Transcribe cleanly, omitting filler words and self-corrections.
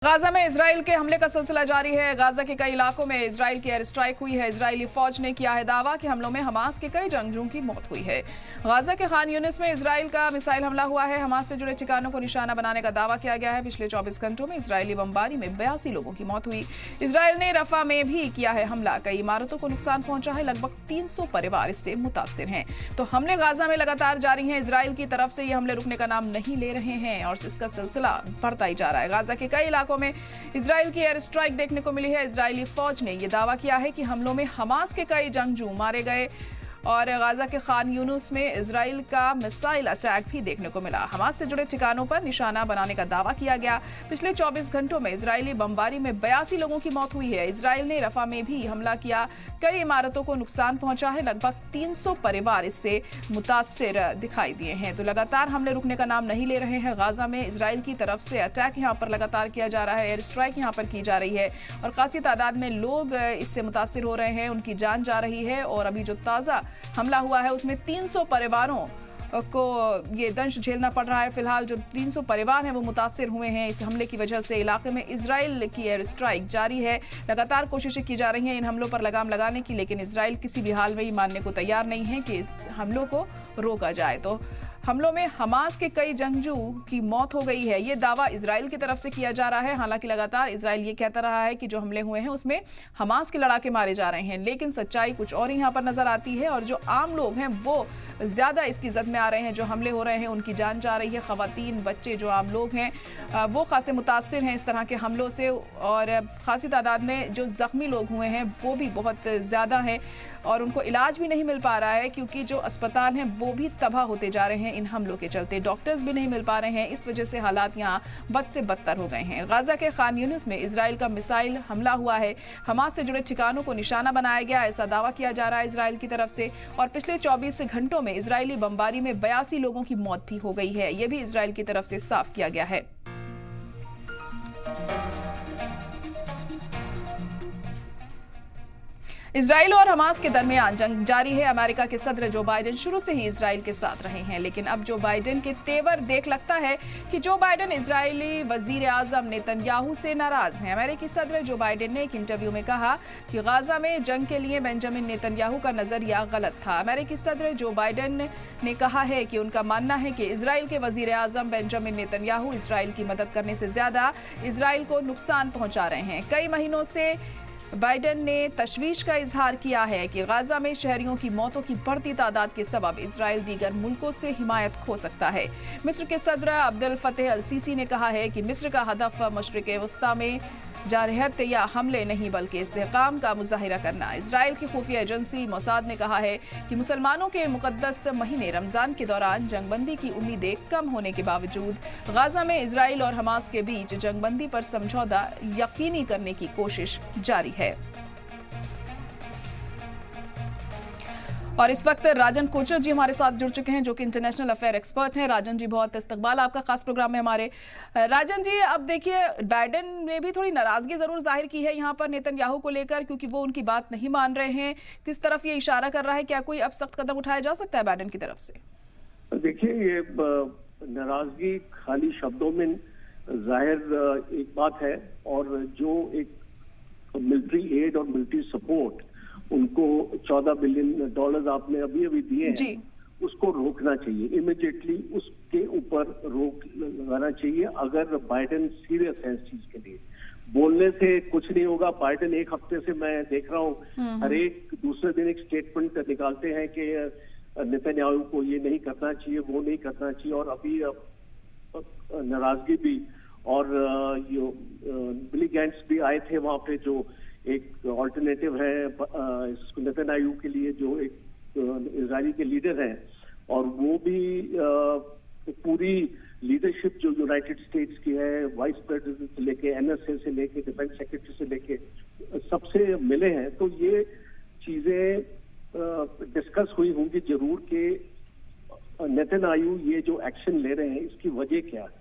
Gaza में Israel के हमले का सिलसिला जारी है। गाजा के कई इलाकों में इजराइल की एयर स्ट्राइक हुई है। इजरायली फौज ने किया है दावा कि हमलों में हमास के कई जंगजुओं की मौत हुई है। गाजा के खान यूनिस में इजराइल का मिसाइल हमला हुआ है। हमास से जुड़े ठिकानों को निशाना बनाने का दावा किया गया है। पिछले 24 घंटों में इजरायली बमबारी में 82 लोगों की मौत हुई। इजराइल ने रफा में भी किया है हमला। कई इमारतों को नुकसान पहुंचा है। लगभग 300 परिवार इससे मुतासिर हैं। तो हमले गाजा में लगातार जारी हैं। इजराइल की तरफ से ये हमले रुकने का नाम नहीं ले रहे हैं और इसका सिलसिला बढ़ता ही जा रहा है। गाजा के कई इलाकों में इजराइल की एयर स्ट्राइक देखने को मिली है। इजरायली फौज ने यह दावा किया है कि हमलों में हमास के कई जंगजू मारे गए और गाजा के खान यूनुस में इजराइल का मिसाइल अटैक भी देखने को मिला। हमास से जुड़े ठिकानों पर निशाना बनाने का दावा किया गया। पिछले 24 घंटों में इजरायली बमबारी में 82 लोगों की मौत हुई है। इजराइल ने रफा में भी हमला किया। कई इमारतों को नुकसान पहुंचा है। लगभग 300 परिवार इससे मुतासिर दिखाई दिए हैं। तो लगातार हमले रुकने का नाम नहीं ले रहे हैं। गाजा में इजराइल की तरफ से अटैक यहाँ पर लगातार किया जा रहा है। एयर स्ट्राइक यहाँ पर की जा रही है और खासी तादाद में लोग इससे मुतासिर हो रहे हैं। उनकी जान जा रही है और अभी जो ताज़ा हमला हुआ है उसमें 300 परिवारों को ये दंश झेलना पड़ रहा है। फिलहाल जो 300 परिवार हैं वो मुतासिर हुए हैं इस हमले की वजह से। इलाके में इजराइल की एयर स्ट्राइक जारी है। लगातार कोशिशें की जा रही हैं इन हमलों पर लगाम लगाने की, लेकिन इजराइल किसी भी हाल में ये मानने को तैयार नहीं है कि हमलों को रोका जाए। तो हमलों में हमास के कई जंगजू की मौत हो गई है, ये दावा इजराइल की तरफ से किया जा रहा है। हालांकि लगातार इजराइल ये कहता रहा है कि जो हमले हुए हैं उसमें हमास के लड़ाके मारे जा रहे हैं, लेकिन सच्चाई कुछ और यहाँ पर नजर आती है और जो आम लोग हैं वो ज्यादा इसकी जद में आ रहे हैं। जो हमले हो रहे हैं उनकी जान जा रही है। खवातीन, बच्चे, जो आम लोग हैं वो खासे मुतासिर हैं इस तरह के हमलों से और खासी तादाद में जो जख्मी लोग हुए हैं वो भी बहुत ज़्यादा हैं और उनको इलाज भी नहीं मिल पा रहा है क्योंकि जो अस्पताल हैं वो भी तबाह होते जा रहे हैं इन हमलों के चलते। डॉक्टर्स भी नहीं मिल पा रहे हैं। इस वजह से हालात यहाँ बद से बदतर हो गए हैं। गाजा के खान यूनिस में इजराइल का मिसाइल हमला हुआ है। हमास से जुड़े ठिकानों को निशाना बनाया गया, ऐसा दावा किया जा रहा है इजराइल की तरफ से। और पिछले 24 घंटों में इजरायली बमबारी में 82 लोगों की मौत भी हो गई है। यह भी इजराइल की तरफ से साफ किया गया है। इजराइल और हमास के दरमियान जंग जारी है। अमेरिका के सदर जो बाइडेन शुरू से ही इजराइल के साथ रहे हैं, लेकिन अब जो बाइडेन के तेवर देख लगता है कि जो बाइडेन इजरायली वजीर आजम नेतन्याहू से नाराज हैं। अमेरिकी सदर जो बाइडेन ने एक इंटरव्यू में कहा कि गाजा में जंग के लिए बेंजामिन नेतन्याहू का नजरिया गलत था। अमेरिकी सदर जो बाइडेन ने कहा है कि उनका मानना है कि इजराइल के वजीर आजम बेंजामिन नेतन्याहू इजराइल की मदद करने से ज्यादा इजराइल को नुकसान पहुंचा रहे हैं। कई महीनों से बाइडेन ने तशवीश का इजहार किया है कि गाजा में शहरियों की मौतों की बढ़ती तादाद के सबब इजराइल दीगर मुल्कों से हिमायत खो सकता है। मिस्र के सदर अब्दुल फतेह अल सीसी ने कहा है कि मिस्र का हदफ मशरिक़ वस्ता में जारहत या हमले नहीं बल्कि इस्तेहकाम का मुजाहिरा करना। इजराइल की खुफिया एजेंसी मोसाद ने कहा है कि मुसलमानों के मुकद्दस महीने रमजान के दौरान जंगबंदी की उम्मीदें कम होने के बावजूद गाजा में इजराइल और हमास के बीच जंगबंदी पर समझौता यकीनी करने की कोशिश जारी है। और इस वक्त राजन कोचर जी हमारे साथ जुड़ चुके हैं जो कि इंटरनेशनल अफेयर एक्सपर्ट हैं। राजन जी, बहुत इस्तकबाल आपका खास प्रोग्राम में हमारे। राजन जी, अब देखिए बाइडेन ने भी थोड़ी नाराजगी जरूर जाहिर की है यहाँ पर नेतन्याहू को लेकर, क्योंकि वो उनकी बात नहीं मान रहे हैं। किस तरफ ये इशारा कर रहा है? क्या कोई अब सख्त कदम उठाया जा सकता है बाइडेन की तरफ से? देखिए, ये नाराजगी खाली शब्दों में जाहिर एक बात है और जो एक मिलिट्री एड और मिलिट्री सपोर्ट उनको $14 बिलियन आपने अभी दिए हैं, उसको रोकना चाहिए इमीडिएटली। उसके ऊपर रोक लगाना चाहिए अगर बाइडेन सीरियस है इस चीज के लिए। बोलने से कुछ नहीं होगा। बाइडेन एक हफ्ते से मैं देख रहा हूँ हर एक दूसरे दिन एक स्टेटमेंट निकालते हैं कि नेतन्याहू को ये नहीं करना चाहिए, वो नहीं करना चाहिए। और अभी नाराजगी भी और बिली गैंट्स भी आए थे वहां पे, जो एक ऑल्टरनेटिव है नेतन्याहू के लिए, जो एक इजरायली के लीडर हैं। और वो भी पूरी लीडरशिप जो यूनाइटेड स्टेट्स की है, वाइस प्रेसिडेंट से लेके एनएसए से लेके डिफेंस सेक्रेटरी से लेके सबसे मिले हैं। तो ये चीजें डिस्कस हुई होंगी जरूर कि नेतन्याहू ये जो एक्शन ले रहे हैं इसकी वजह क्या है।